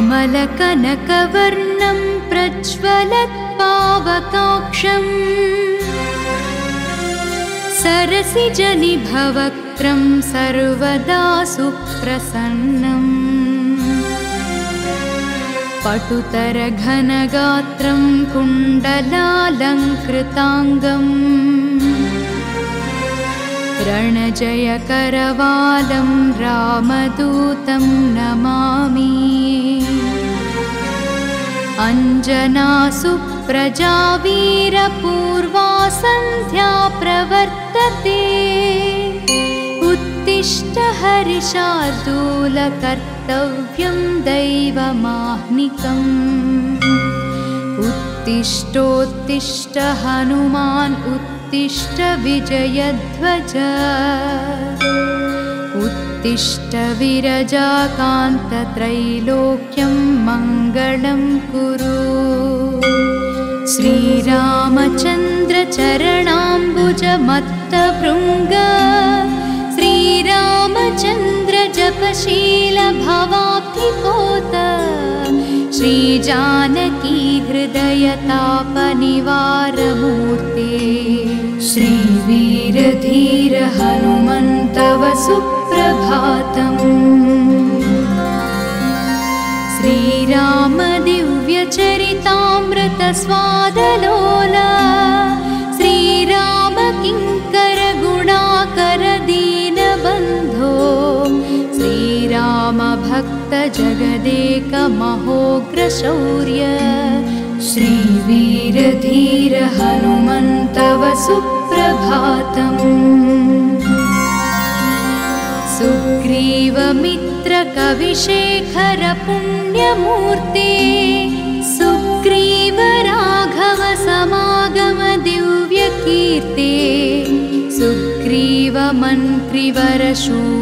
कमलकनकवर्णं प्रज्वलत्पावकाक्षं सरसिजनिभवक्त्रं सर्वदा सुप्रसन्नम् पटुतरघनगात्रं कुण्डलालङ्कृताङ्गम् रणजयकरवालं रामदूतं नमामि अञ्जनासुप्रजा वीरपूर्वा सन्ध्या प्रवर्तते उत्तिष्ठ हरिशार्दूलकर्तव्यं दैवमाह्निकम् उत्तिष्ठोत्तिष्ठ हनुमान् उत्तिष्ठ विजयध्वज उत्तिष्ठ विरजाकान्तत्रैलोक्यं मङ्गलं कुरु श्रीरामचन्द्र चरणाम्बुजमत्तभृङ्ग श्रीरामचन्द्र जपशील भवाब्धिपोत श्रीजानकी हृदयतापनिवारमूर्ते श्रीवीरधीर हनुमन्तव सुप्रभातम् श्रीराम दिव्यचरितामृत स्वादलोला श्रीराम किङ्कर गुणाकर दीनबन्धो श्रीराम भक्त जगदेक महोग्रशौर्य श्रीवीरधीर हनुमन्तव सुप्रभातम् सुग्रीवमित्र कविशेखर पुण्यमूर्ते सुग्रीव राघव समागम दिव्यकीर्ते सुग्रीव मन्त्रिवर शूलकुलाग्रगण्य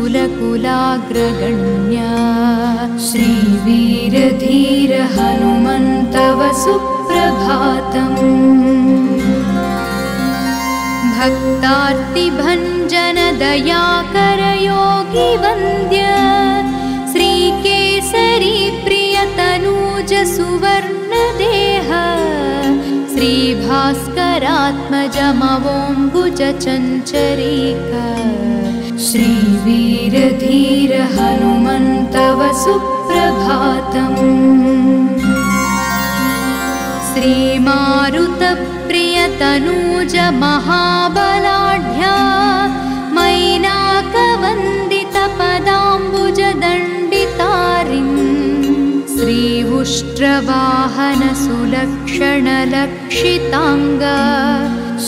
श्रीवीरधीर हनुमन्तव सुप्रभातम् भक्तार्तिभञ्जन दयाकर योगी वन्द्य श्रीकेसरी प्रियतनूज सुवर्णदेह श्रीभास्करात्मजमवोम्बुज चञ्चरीक श्रीवीरधीर हनुमन्तव सुप्रभातम् श्रीमारुतप्रियतनूज महाबलाढ्या मैनाकवन्दितपदाम्बुजदण्डितारिं श्रीउष्ट्रवाहन सुलक्षणलक्षिताङ्ग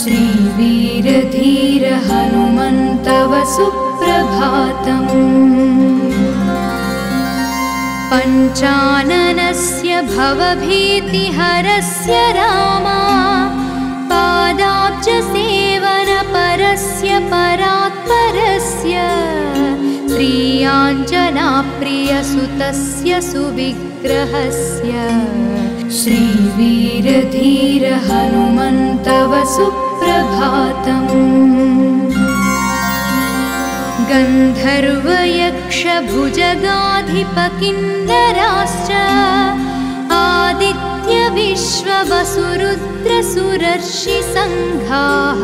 श्रीवीरधीर हनुमन्तव सुप्रभातम् पञ्चाननस्य भवभीतिहरस्य रामा पादाब्जसेवनपरस्य परात्परस्य श्रीयाञ्जनाप्रियसुतस्य सुविग्रहस्य श्रीवीरधीर हनुमन्तव सुप्रभातम् गन्धर्वयक्षभुजगाधिपकिन्नराश्च आदित्यविश्ववसुरुद्रसुरर्षिसङ्घाः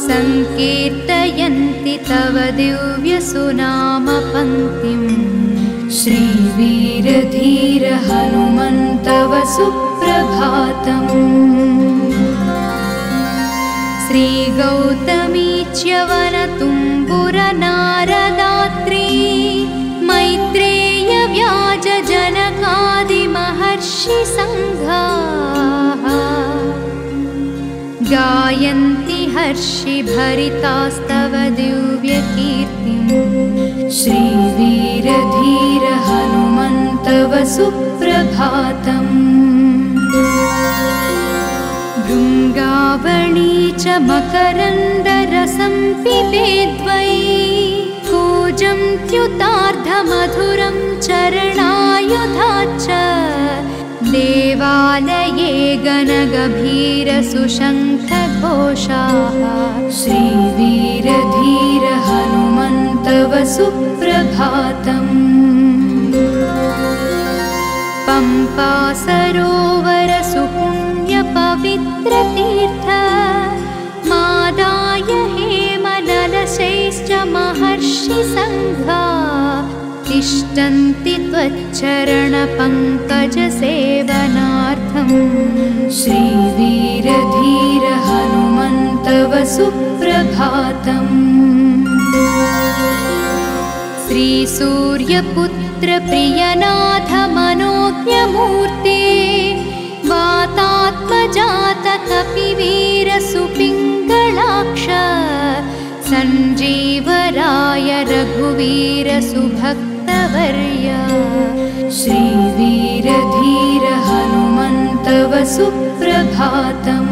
सङ्कीर्तयन्ति तव दिव्यसुनामपङ्क्तिम् श्रीवीरधीर हनुमन्तव सुप्रभातम् श्रीगौतमी च्यवनतुम्बुरनारदात्री मैत्रेय व्याजजनकादिमहर्षिसङ्घाः गायन्ति हर्षिभरितास्तव दिव्यकीर्तिम् श्रीवीरधीर हनुमन्तव सुप्रभातम् भृङ्गावळी च मकरन्दरसं पिबेद्वै कूजं त्युतार्धमधुरं चरणायुधाच्च देवालये गणगभीरसुशङ्खघोषाः श्रीवीरधीर हनुमन्तव सुप्रभातम् पं सरोवर सुपुण्यपवित्रतीर्थ मादाय हेमललशैश्च महर्षिसङ्घा तिष्ठन्ति त्वच्चरणपङ्कजसेवनार्थम् श्रीवीरधीर हनुमन्तव सुप्रभातम्। श्रीसूर्यपुत्र प्रियनाथ मनोज्ञमूर्ते वातात्मजात कपिवीर सुपिङ्गलाक्ष सञ्जीवराय रघुवीर सुभक्तवर्य श्रीवीरधीर हनुमन्तव सुप्रभातम्।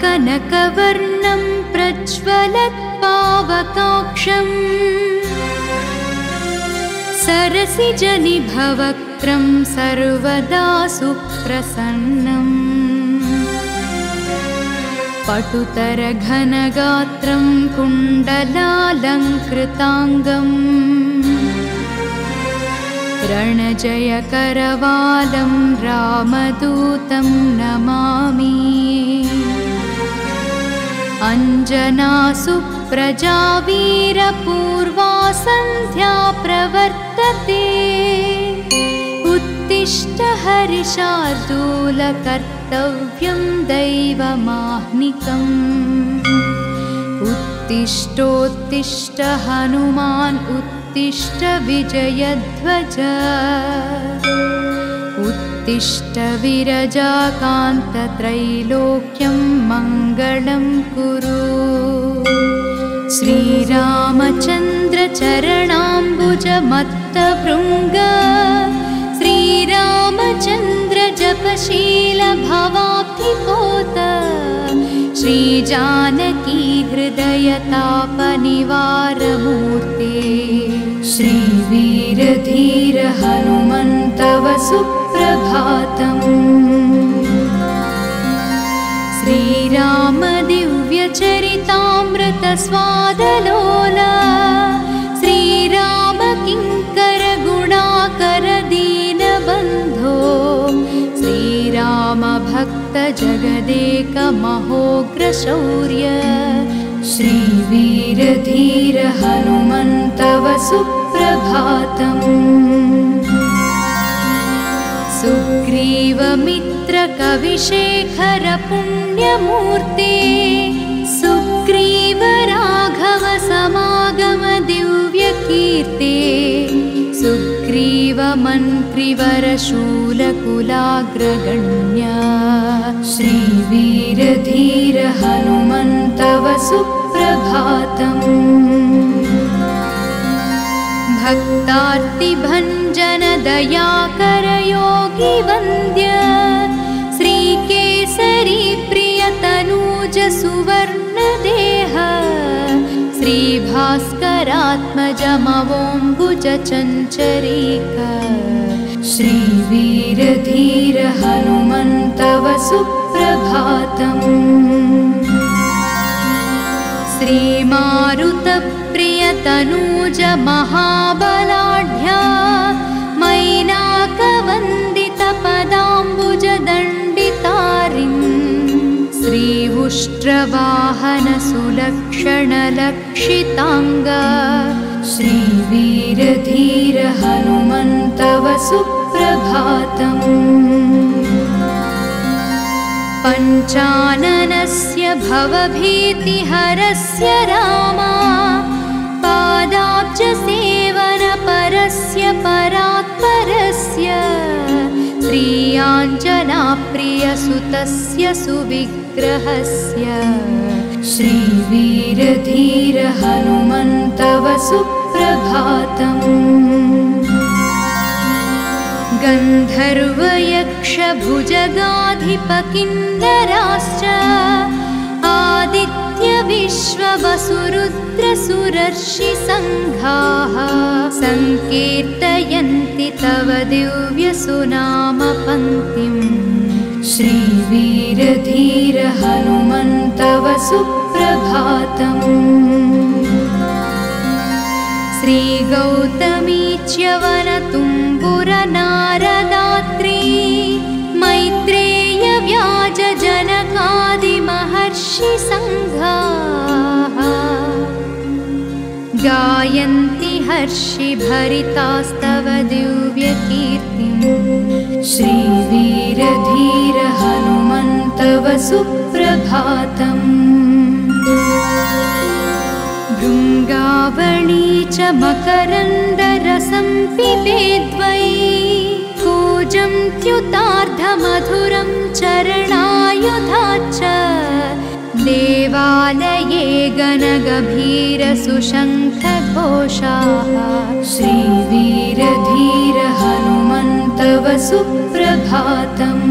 कनकवर्णं प्रज्वलत्पावकाक्षम् सरसिजनिभवक्त्रं सर्वदा सुप्रसन्नम् पटुतरघनगात्रं कुण्डलालङ्कृताङ्गम् रणजयकरवालं रामदूतं नमामि। अञ्जनासुप्रजा वीरपूर्वा सन्ध्या प्रवर्तते उत्तिष्ठ हरिशार्दूल कर्तव्यं दैवमाह्निकम् उत्तिष्ठोत्तिष्ठ हनुमान् उत्तिष्ठ विजयध्वज उत्तिष्ठ विरजाकान्तत्रैलोक्यं मङ्गलं कुरु। श्रीरामचन्द्र चरणाम्बुजमत्तभृङ्ग श्रीरामचन्द्र जपशील भवाब्धिपोत श्रीजानकी हृदयतापनिवारमूर्ते श्रीवीरधीर हनुमन्तव सुप्रभातम्। श्रीराम दिव्यचरितामृतस्वादलोला श्रीराम किङ्कर गुणाकर दीनबन्धो श्रीराम भक्त जगदेक महोग्रशौर्य श्रीवीरधीर हनुमन्तव सुप्रभातम्। सुग्रीवमित्रकविशेखर पुण्यमूर्ते सुग्रीव राघव समागम दिव्यकीर्ते सुग्रीव मन्त्रिवर शूलकुलाग्रगण्य श्रीवीरधीर हनुमन्तव सुप्रभातम्। भक्तार्तिभञ्जन दयाकर योगी वन्द्य श्रीकेसरी प्रियतनूज सुवर्णदेह श्रीभास्करात्मजमवोम्बुज चञ्चरीक श्रीवीरधीर हनुमन्तव सुप्रभातम्। श्रीमारुतप्रियतनूज महाबलाढ्या मैनाकवन्दितपदाम्बुजदण्डितारिन् श्री उष्ट्रवाहन सुलक्षणलक्षिताङ्ग श्रीवीरधीर हनुमन्तव सुप्रभातम्। पञ्चाननस्य भवभीतिहरस्य रामा पादाब्जसेवनपरस्य परात्परस्य श्रीयाञ्जनाप्रियसुतस्य सुविग्रहस्य श्रीवीरधीर हनुमन्तव सुप्रभातम्। गन्धर्वयक्षभुजगाधिपकिन्नराश्च आदित्यविश्ववसुरुद्रसुरर्षिसङ्घाः सङ्कीर्तयन्ति तव दिव्यसुनामपङ्क्तिम्। श्रीवीरधीर हनुमन्तव सुप्रभातम्। श्रीगौतमी च्यवनतुम्बुरनारदात्री मैत्रेय व्याजजनकादिमहर्षिसङ्घाः गायन्ति हर्षिभरितास्तव दिव्यकीर्तिम्। श्रीवीरधीर हनुमन्तव सुप्रभातम्। भृङ्गावळी च मकरन्दरसं पिबेद्वै कूजं त्युतार्धमधुरं चरणायुधाच्च देवालये गणगभीरसुशङ्खघोषाः श्रीवीरधीर हनुमन्तव सुप्रभातम्।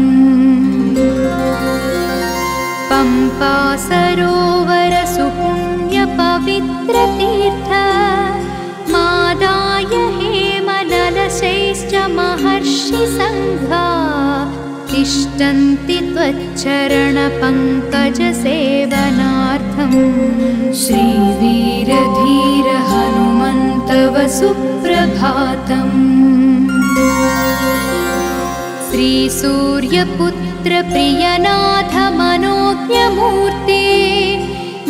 पम्पा सरोवर सुपुण्यपवित्रतीर्थ मादाय हेमनलशैश्च महर्षिसङ्घा तिष्ठन्ति त्वच्चरणपङ्कजसेवनार्थम्। श्रीवीरधीर हनुमन्तव सुप्रभातम्। श्रीसूर्यपुत्र प्रियनाथ मनोज्ञमूर्ते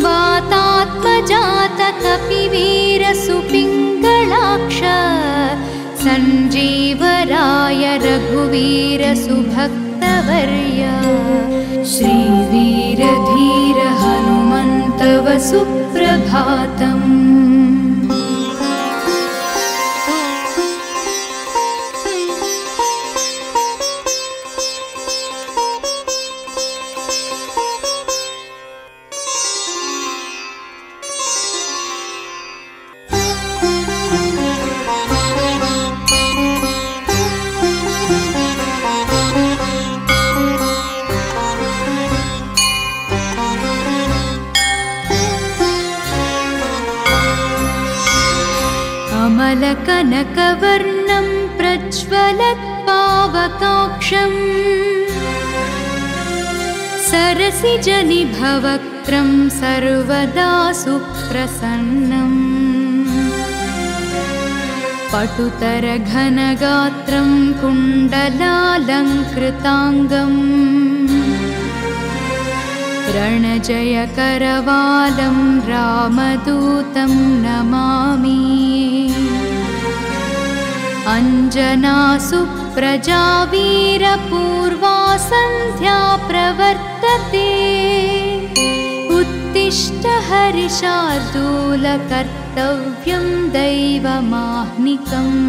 वातात्मजात कपिवीर सुपिङ्गलाक्ष सञ्जीवराय रघुवीर सुभक्तवर्य श्रीवीरधीर हनुमन्तव सुप्रभातम्। कनकवर्णं प्रज्वलत्पावकाक्षं सरसिजनिभवक्त्रं सर्वदा सुप्रसन्नम् पटुतरघनगात्रं कुण्डलालङ्कृताङ्गम् रणजयकरवालं रामदूतं नमामि। अञ्जनासुप्रजा वीरपूर्वा सन्ध्या प्रवर्तते उत्तिष्ठ हरिशार्दूल कर्तव्यं दैवमाह्निकम्।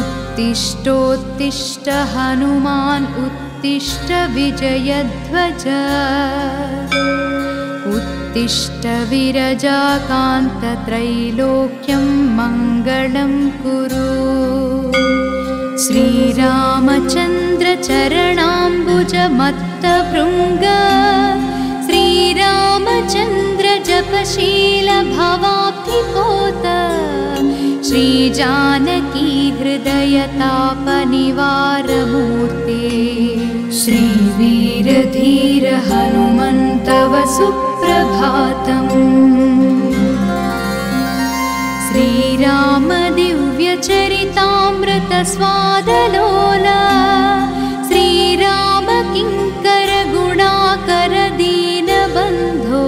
उत्तिष्ठोत्तिष्ठ हनुमान् उत्तिष्ठ विजयध्वज उत्तिष्ठ विरजाकान्त त्रैलोक्यं मङ्गलं कुरु। श्रीरामचन्द्र चरणाम्बुजमत्तभृङ्ग श्रीरामचन्द्र जपशील भवाब्धिपोत श्रीजानकी हृदयतापनिवारमूर्ते श्रीवीरधीर हनुमन्तव सुप्रभातम्। श्रीराम दिव्यचरितामृत स्वादलोला श्रीराम किङ्कर गुणाकर दीनबन्धो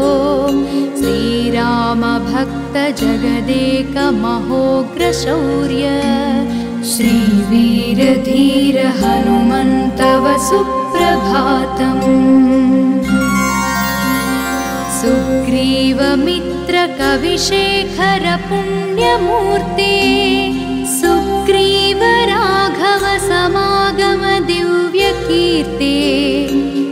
श्रीराम भक्त जगदेक महोग्र शौर्य श्रीवीरधीर हनुमन्तव सुप्रभातम्। सुग्रीवमित्र कविशेखर पुण्यमूर्ते सुग्रीव राघव समागम दिव्यकीर्ते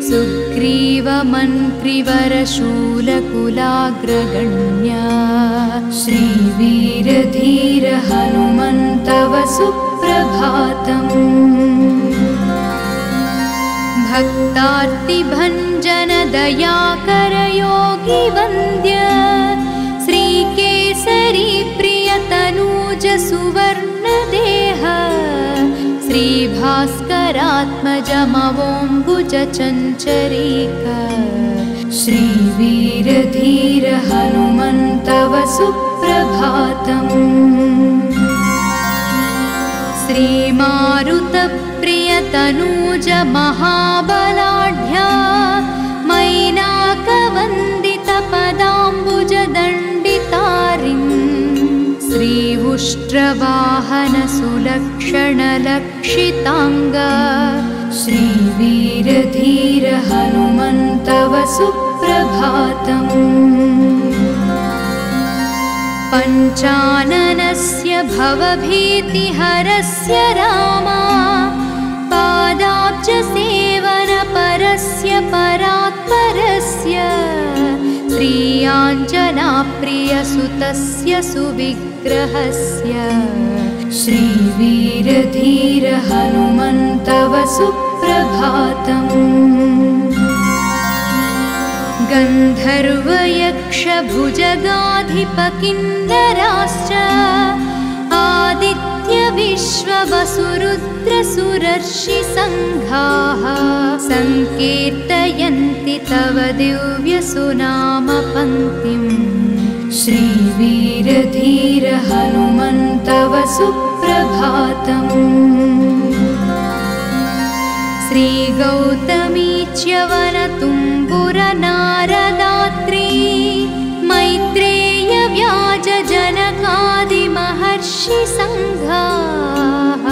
सुग्रीव मन्त्रिवर शूलकुलाग्रगण्य श्रीवीरधीर हनुमन्तव सुप्रभातम्। भूतार्तिभञ्जन दयाकर योगी वन्द्य श्रीकेसरी प्रियतनूज सुवर्णदेह श्रीभास्करात्मजमवोऽम्बुज चञ्चरीक श्रीवीरधीर हनुमन्तव सुप्रभातम्। श्रीमारुतप्रियतनूज महाबलाढ्या मैनाकवन्दितपदाम्बुजदण्डितारिन् श्रीवुष्ट्रवाहनसुलक्षणलक्षिताङ्ग श्रीवीरधीर हनुमन्तव सुप्रभातम्। पञ्चाननस्य भवभीतिहरस्य रामा पादाब्जसेवनपरस्य परात्परस्य श्रीयाञ्जनाप्रियसुतस्य सुविग्रहस्य श्रीवीरधीर हनुमन्तव सुप्रभातम्। गन्धर्वयक्षभुजगाधिपकिन्नराश्च आदित्यविश्ववसुरुद्रसुरर्षिसङ्घाः सङ्कीर्तयन्ति तव दिव्यसुनामपङ्क्तिम् श्रीवीरधीर हनुमन्तव सुप्रभातम्। श्रीगौतमी च्यवनतुम्बुरनारदात्री मैत्रेय व्याजजनकादिमहर्षिसङ्घाः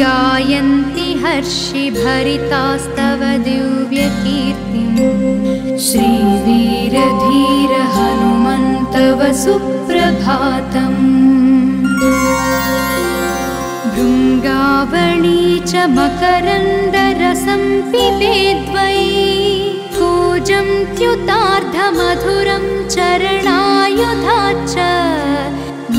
गायन्ति हर्षिभरितास्तव दिव्यकीर्तिम् श्रीवीरधीर हनुमन्तव सुप्रभातम्। भृङ्गावळी च मकरन्दरसं पिबेद्वै कूजं त्युतार्धमधुरं चरणायुधाच्च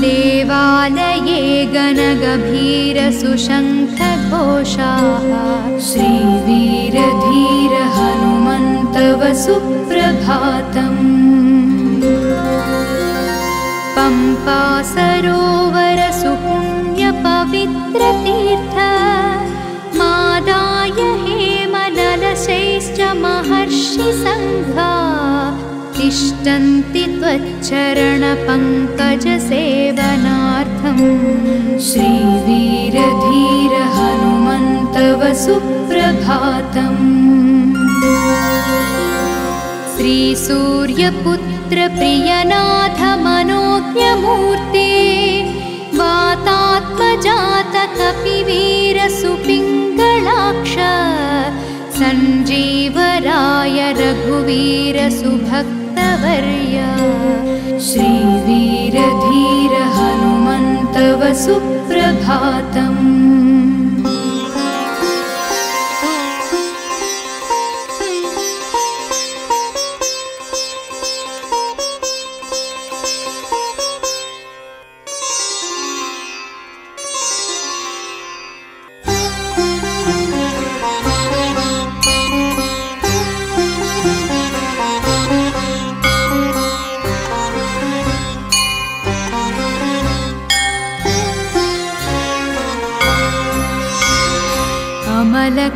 देवालये गणगभीरसुशङ्खघोषाः श्रीवीरधीर हनुमन्तव सुप्रभातम्। पम्पा सरोवर सुपुण्यपवित्रतीर्थ मादाय हेमललशैश्च महर्षिसङ्घा तिष्ठन्ति त्वच्चरणपङ्कजसेवनार्थम् श्रीवीरधीर हनुमन्तव सुप्रभातम्। श्रीसूर्यपुत्र प्रियनाथ मनोज्ञमूर्ते वातात्मजात कपिवीर सुपिङ्गलाक्ष सञ्जीवराय रघुवीर सुभक्तवर्य श्रीवीरधीर हनुमन्तव सुप्रभातम्।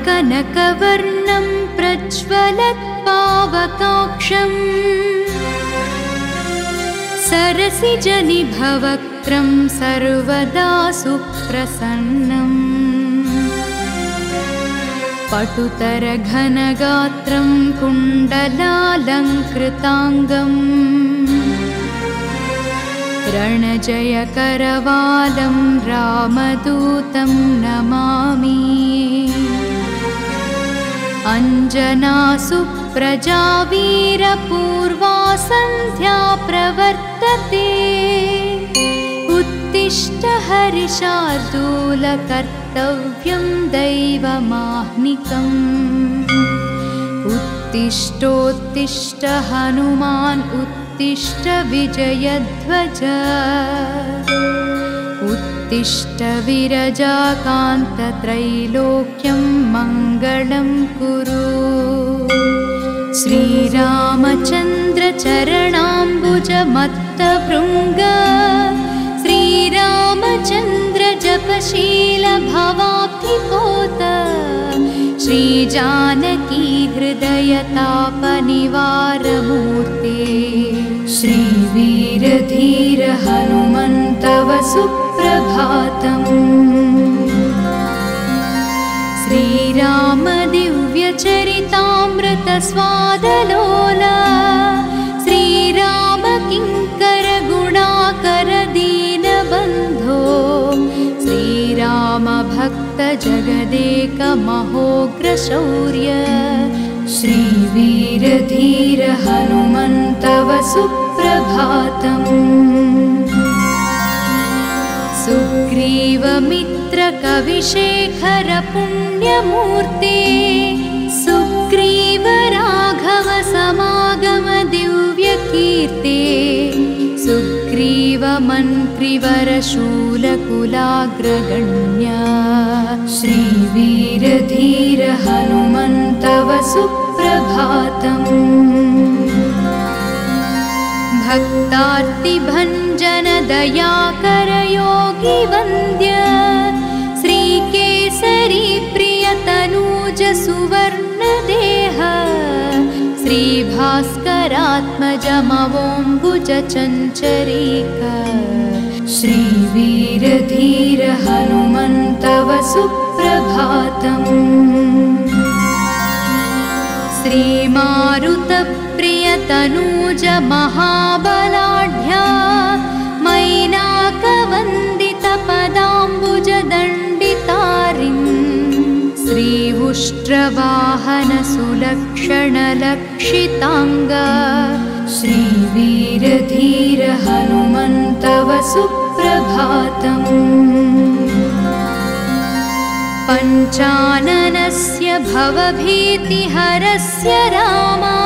कनकवर्णं प्रज्वलत्पावकाक्षं सरसिजनिभवक्त्रं सर्वदा सुप्रसन्नम् पटुतरघनगात्रं कुण्डलालङ्कृताङ्गम् रणजयकरवालं रामदूतं नमामि। अञ्जनासुप्रजा वीरपूर्वा सन्ध्या प्रवर्तते उत्तिष्ठ हरिशार्दूल कर्तव्यं दैवमाह्निकम् उत्तिष्ठोत्तिष्ठ हनुमान् उत्तिष्ठ विजयध्वज उत्तिष्ठ विरजाकान्तत्रैलोक्यं मङ्गलं कुरु। श्रीरामचन्द्र चरणाम्बुजमत्तभृङ्ग श्रीरामचन्द्र जपशील भवाब्धिपोत श्रीजानकी हृदयतापनिवारमूर्ते श्रीवीरधीर हनुमन्तव सुप्रभातम्। श्रीराम दिव्यचरितामृत स्वादलोला श्रीराम किङ्कर गुणाकर दीनबन्धो श्रीराम भक्त जगदेक महोग्रशौर्य श्रीवीरधीर हनुमन्तव सुप्रभातम्। सुग्रीवमित्र कविशेखर पुण्यमूर्ते सुग्रीव राघव समागम दिव्यकीर्ते सुग्रीव मन्त्रिवर शूलकुलाग्रगण्य श्रीवीरधीर हनुमन्तव सुप्रभातम्। भक्तार्तिभञ्जन दयाकर योगी वन्द्य श्रीकेसरी प्रियतनूज सुवर्णदेह श्रीभास्करात्मज मवोऽम्बुज चञ्चरीक श्रीवीरधीर हनुमन्तव सुप्रभातम्। श्रीमारुतप्रियतनूज महाबलाढ्या मैनाकवन्दितपदाम्बुज दण्डितारिन् श्री उष्ट्रवाहन सुलक्षणलक्षिताङ्ग श्रीवीरधीर हनुमन्तव सुप्रभातम्। पञ्चाननस्य भवभीतिहरस्य रामा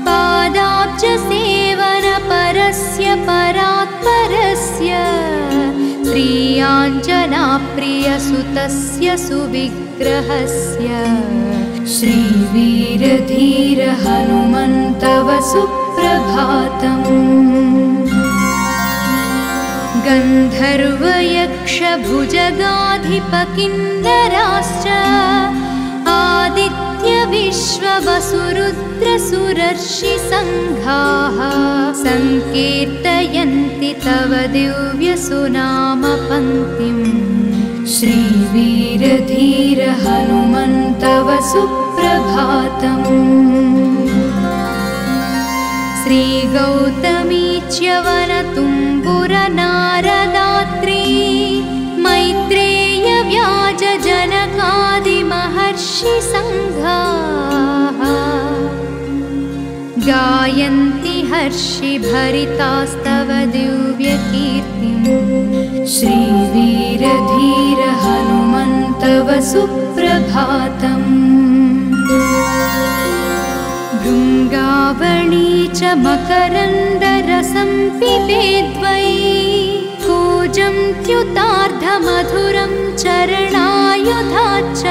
पादाब्जसेवनपरस्य परात्परस्य श्रीयाञ्जनाप्रियसुतस्य सुविग्रहस्य श्रीवीरधीर हनुमन्तव सुप्रभातम्। गन्धर्वयक्षभुजगाधिपकिन्नराश्च आदित्यविश्ववसुरुद्रसुरर्षिसङ्घाः सङ्कीर्तयन्ति तव दिव्यसुनामपङ्क्तिम् श्रीवीरधीर हनुमन्तव सुप्रभातम्। श्रीगौतमी च्यवनतुम्बुरनारदात्री मैत्रेय व्याजजनकादिमहर्षिसङ्घाः गायन्ति हर्षिभरितास्तव दिव्यकीर्तिम् श्रीवीरधीर हनुमन्तव सुप्रभातम्। भृङ्गावळी च मकरन्दरसं पिबेद्वै कूजं त्युतार्धमधुरं चरणायुधा च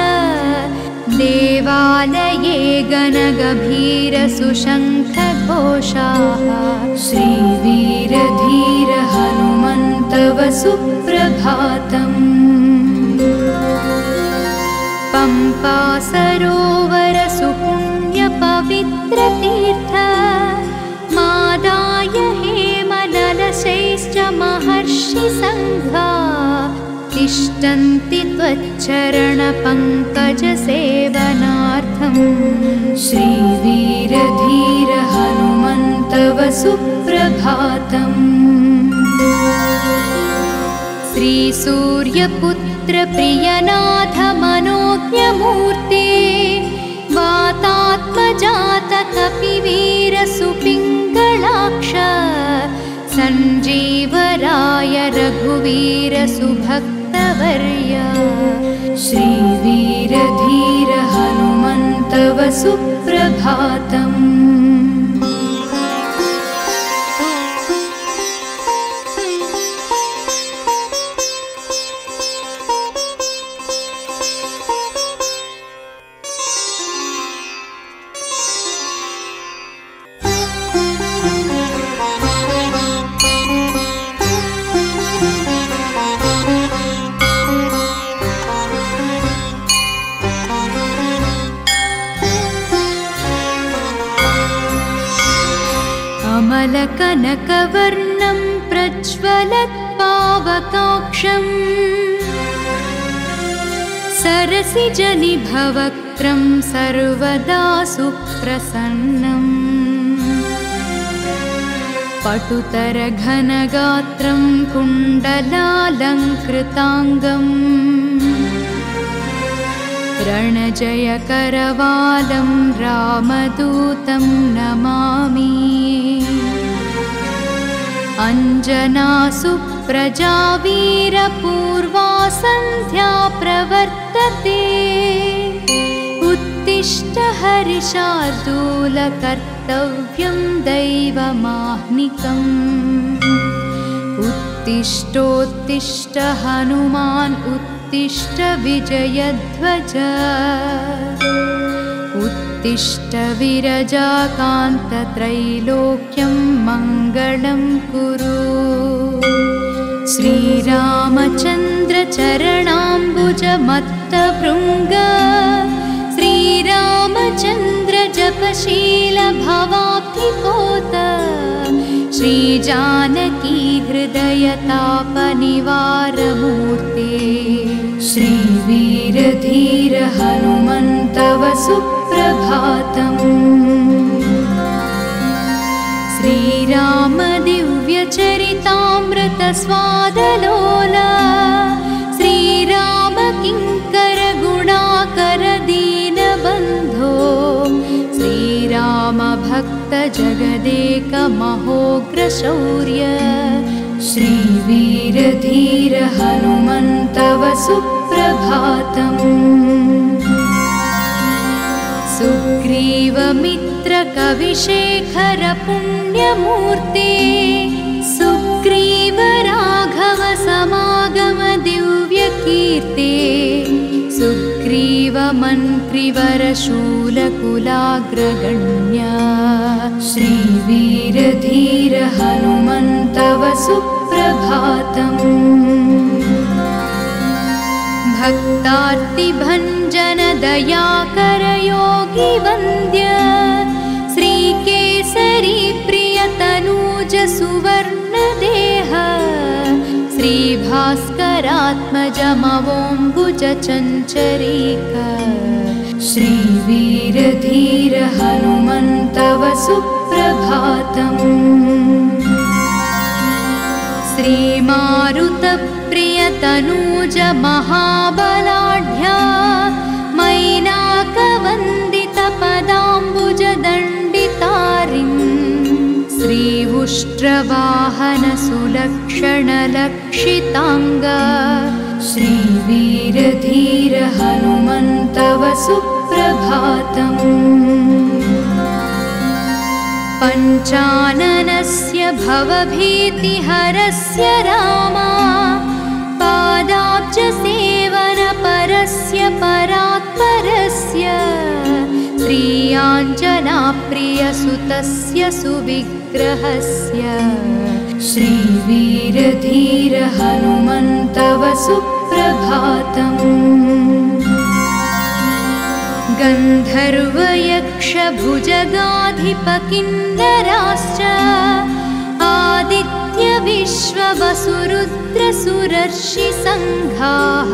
देवालये गणगभीरसुशङ्खघोषाः श्रीवीरधीर हनुमन्तव सुप्रभातम्। पम्पा सरोवर सुपुण्यपवित्रतीर्थ मादाय हेमललशैश्च महर्षिसङ्घा तिष्ठन्ति त्वच्चरणपङ्कजसेवनार्थं श्रीवीरधीर हनुमन्तव सुप्रभातम्। श्रीसूर्यपुत्र प्रियनाथ मनोज्ञमूर्ते वातात्मजात कपिवीर सुपिङ्गलाक्ष सञ्जीवराय रघुवीर सुभक्तवर्य श्रीवीरधीर हनुमन्तव सुप्रभातम्। श्यामलकनकवर्णं प्रज्वलत्पावकाक्षम् सरसिजनिभवक्त्रं सर्वदा सुप्रसन्नम् पटुतरघनगात्रं कुण्डलालङ्कृताङ्गम् रणजयकरवालं रामदूतं नमामि अञ्जनासुप्रजा वीरपूर्वा सन्ध्या प्रवर्तते उत्तिष्ठ हरिशार्दूल कर्तव्यं दैवमाह्निकम् उत्तिष्ठोत्तिष्ठ हनुमान् उत्तिष्ठ विजयध्वज उत्तिष्ठ विरजाकान्तत्रैलोक्यं मङ्गलं कुरु श्रीरामचन्द्र चरणाम्बुजमत्तभृङ्ग श्रीरामचन्द्र जपशील भवाब्धिपोत श्रीजानकी हृदयतापनिवारमूर्ते श्रीवीरधीर हनुमन्तव सुप्रभातम् श्रीराम दिव्यचरितामृत स्वादलोला श्रीराम किङ्कर गुणाकर दीनबन्धो श्रीराम भक्त जगदेक महोग्र शौर्य श्रीवीरधीर हनुमन्तव सुप्रभातम् सुग्रीवमित्र कविशेखर पुण्यमूर्ते सुग्रीव राघव समागम दिव्यकीर्ते सुग्रीव मन्त्रिवर शूलकुलाग्रगण्य श्रीवीरधीर हनुमन्तव सुप्रभातम् भक्तार्तिभञ्जन दयाकर योगी वन्द्य श्रीकेसरी प्रियतनूज सुवर्णदेह श्रीभास्करात्मजमवोम्बुज चञ्चरीक श्रीवीरधीर हनुमन्तव सुप्रभातम् श्रीमारुतप्रियतनूज महाबलाढ्या मैनाकवन्दितपदाम्बुजदण्डितारिन् श्रीउष्ट्रवाहन सुलक्षणलक्षिताङ्ग श्रीवीरधीर हनुमन्तव सुप्रभातम् पञ्चाननस्य भवभीतिहरस्य रामा पादाब्जसेवनपरस्य परात्परस्य श्रीयाञ्जनाप्रियसुतस्य सुविग्रहस्य श्रीवीरधीर हनुमन्तव सुप्रभातम् गन्धर्वयक्षभुजगाधिपकिन्नराश्च आदित्यविश्ववसुरुद्रसुरर्षिसङ्घाः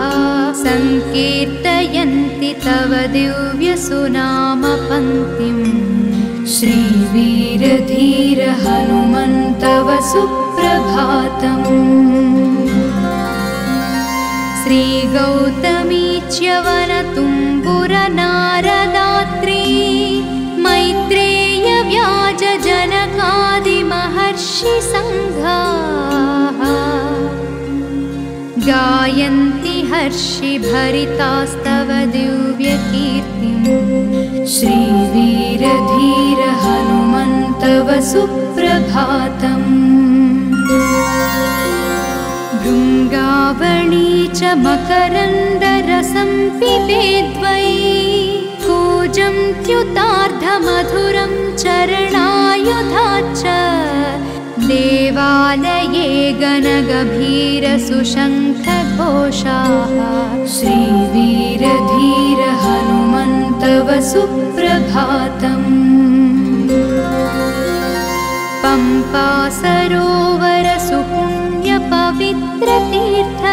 सङ्कीर्तयन्ति तव दिव्यसुनामपङ्क्तिम् श्रीवीरधीर हनुमन्तव सुप्रभातम् श्रीगौतमी च्यवनतुम्बुरनारदात्री मैत्रेय व्याजजनकादिमहर्षिसङ्घाः गायन्ति हर्षिभरितास्तव दिव्यकीर्तिम् श्रीवीरधीर हनुमन्तव सुप्रभातम् भृङ्गावणी च मकरन्दरसं पिबेद्वै कूजं त्युतार्धमधुरं चरणायुधाच्च देवालये गणगभीरसुशङ्खघोषाः श्रीवीरधीर हनुमन्तव सुप्रभातम् चम्पा सरोवर सुपुण्यपवित्रतीर्थ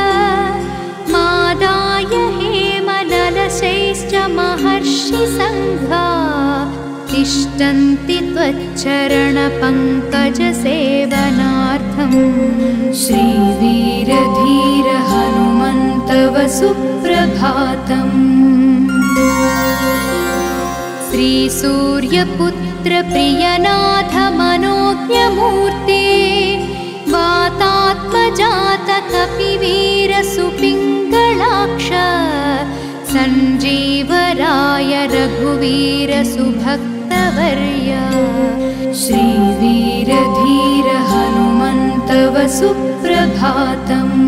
मादाय हेमललशैश्च महर्षिसङ्घा तिष्ठन्ति त्वच्चरणपङ्कजसेवनार्थम् श्रीवीरधीर हनुमन्तव सुप्रभातम्। श्रीसूर्यपुत्र प्रियनाथ मनोज्ञमूर्ते वातात्मजात कपिवीर सुपिङ्गलाक्ष सञ्जीवराय रघुवीर सुभक्तवर्य श्रीवीरधीर हनुमन्तव सुप्रभातम्।